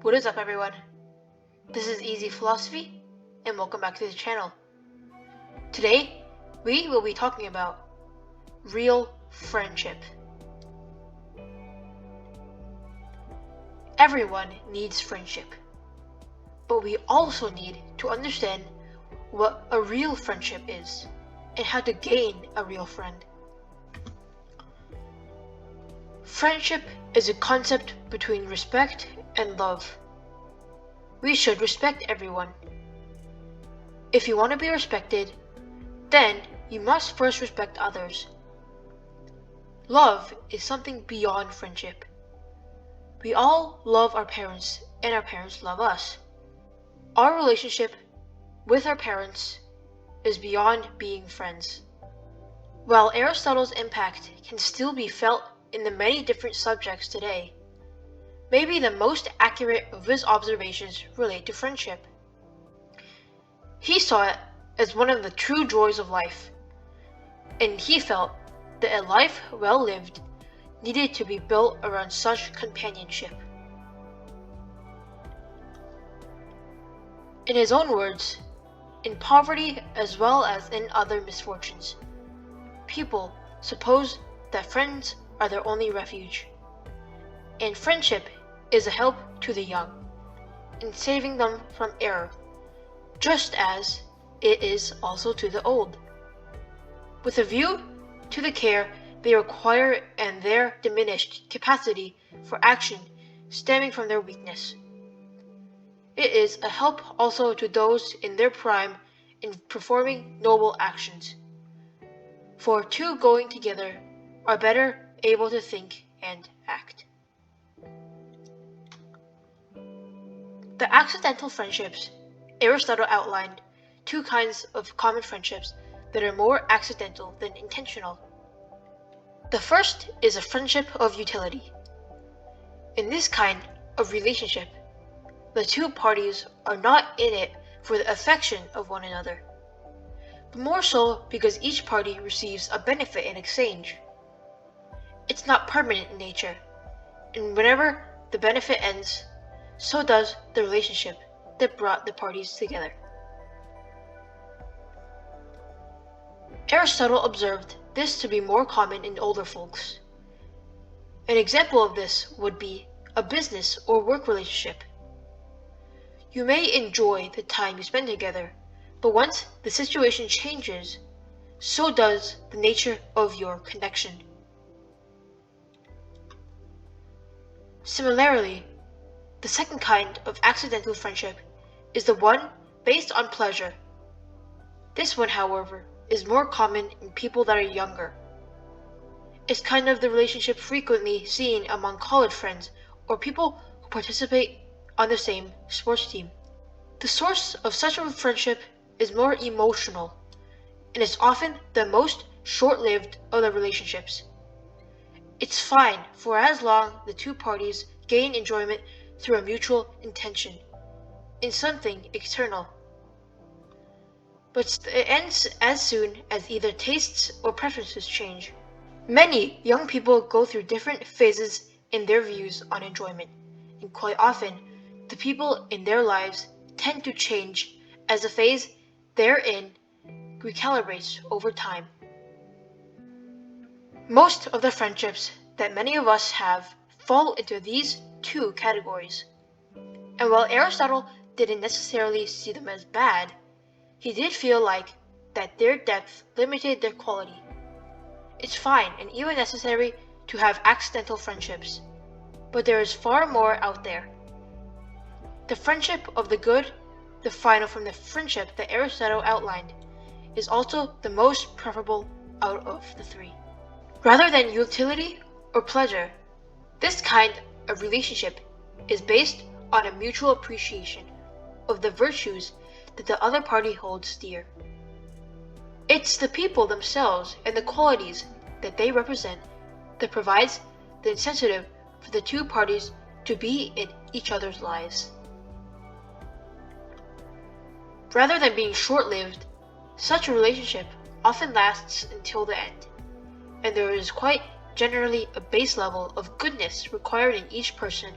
What is up, everyone? This is Easy Philosophy, and welcome back to the channel. Today, we will be talking about real friendship. Everyone needs friendship, but we also need to understand what a real friendship is and how to gain a real friend. Friendship is a concept between respect and love. We should respect everyone. If you want to be respected, then you must first respect others. Love is something beyond friendship. We all love our parents, and our parents love us. Our relationship with our parents is beyond being friends. While Aristotle's impact can still be felt in the many different subjects today, maybe the most accurate of his observations relate to friendship. He saw it as one of the true joys of life, and he felt that a life well lived needed to be built around such companionship. In his own words, in poverty as well as in other misfortunes, people suppose that friends are their only refuge, and friendship is a help to the young in saving them from error, just as it is also to the old, with a view to the care they require and their diminished capacity for action stemming from their weakness. It is a help also to those in their prime in performing noble actions, for two going together are better able to think and act. The accidental friendships. Aristotle outlined two kinds of common friendships that are more accidental than intentional. The first is a friendship of utility. In this kind of relationship, the two parties are not in it for the affection of one another, but more so because each party receives a benefit in exchange. It's not permanent in nature, and whenever the benefit ends, so does the relationship that brought the parties together. Aristotle observed this to be more common in older folks. An example of this would be a business or work relationship. You may enjoy the time you spend together, but once the situation changes, so does the nature of your connection. Similarly, the second kind of accidental friendship is the one based on pleasure. This one, however, is more common in people that are younger. It's kind of the relationship frequently seen among college friends or people who participate on the same sports team. The source of such a friendship is more emotional, and is often the most short-lived of the relationships. It's fine for as long the two parties gain enjoyment through a mutual intention in something external. But it ends as soon as either tastes or preferences change. Many young people go through different phases in their views on enjoyment, and quite often, the people in their lives tend to change as the phase they're in recalibrates over time. Most of the friendships that many of us have fall into these two categories. And while Aristotle didn't necessarily see them as bad, he did feel like that their depth limited their quality. It's fine and even necessary to have accidental friendships, but there is far more out there. The friendship of the good, defined from the friendship that Aristotle outlined, is also the most preferable out of the three. Rather than utility or pleasure, this kind of relationship is based on a mutual appreciation of the virtues that the other party holds dear. It's the people themselves and the qualities that they represent that provides the incentive for the two parties to be in each other's lives. Rather than being short-lived, such a relationship often lasts until the end, and there is quite generally a base level of goodness required in each person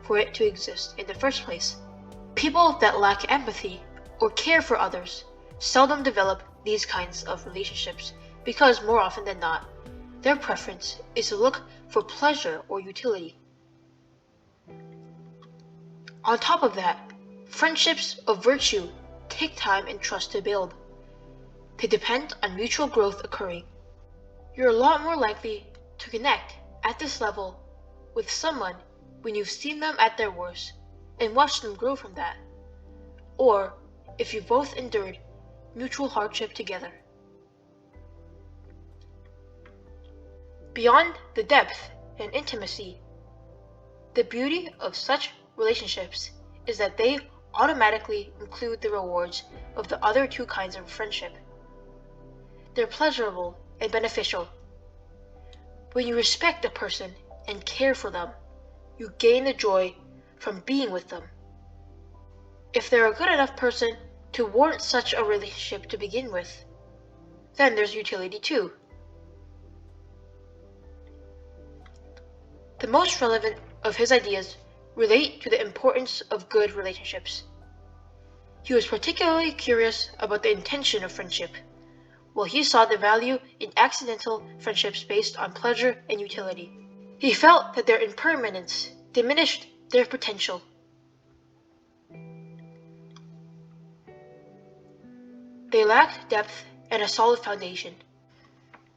for it to exist in the first place. People that lack empathy or care for others seldom develop these kinds of relationships because more often than not, their preference is to look for pleasure or utility. On top of that, friendships of virtue take time and trust to build. They depend on mutual growth occurring. You're a lot more likely to connect at this level with someone when you've seen them at their worst and watched them grow from that, or if you both endured mutual hardship together. Beyond the depth and intimacy, the beauty of such relationships is that they automatically include the rewards of the other two kinds of friendship. They're pleasurable and beneficial. When you respect a person and care for them, you gain the joy from being with them. If they're a good enough person to warrant such a relationship to begin with, then there's utility too. The most relevant of his ideas relate to the importance of good relationships. He was particularly curious about the intention of friendship, while he saw the value in accidental friendships based on pleasure and utility. He felt that their impermanence diminished their potential. They lacked depth and a solid foundation.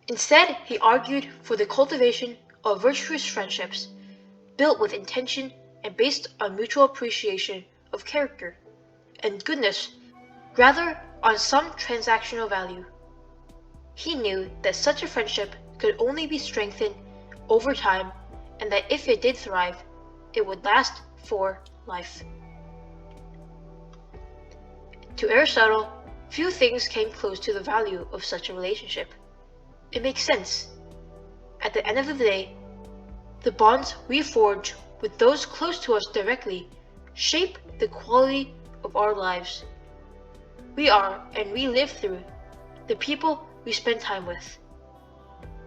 Instead, he argued for the cultivation of virtuous friendships built with intention and based on mutual appreciation of character and goodness rather on some transactional value. He knew that such a friendship could only be strengthened over time and that if it did thrive, it would last for life. To Aristotle, few things came close to the value of such a relationship. It makes sense. At the end of the day, the bonds we forge with those close to us directly shape the quality of our lives. We are and we live through the people we spend time with.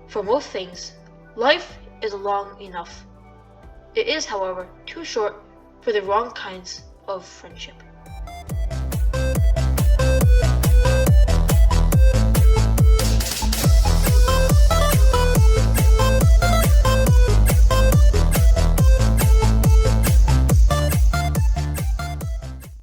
For most things, life is long enough. It is, however, too short for the wrong kinds of friendship.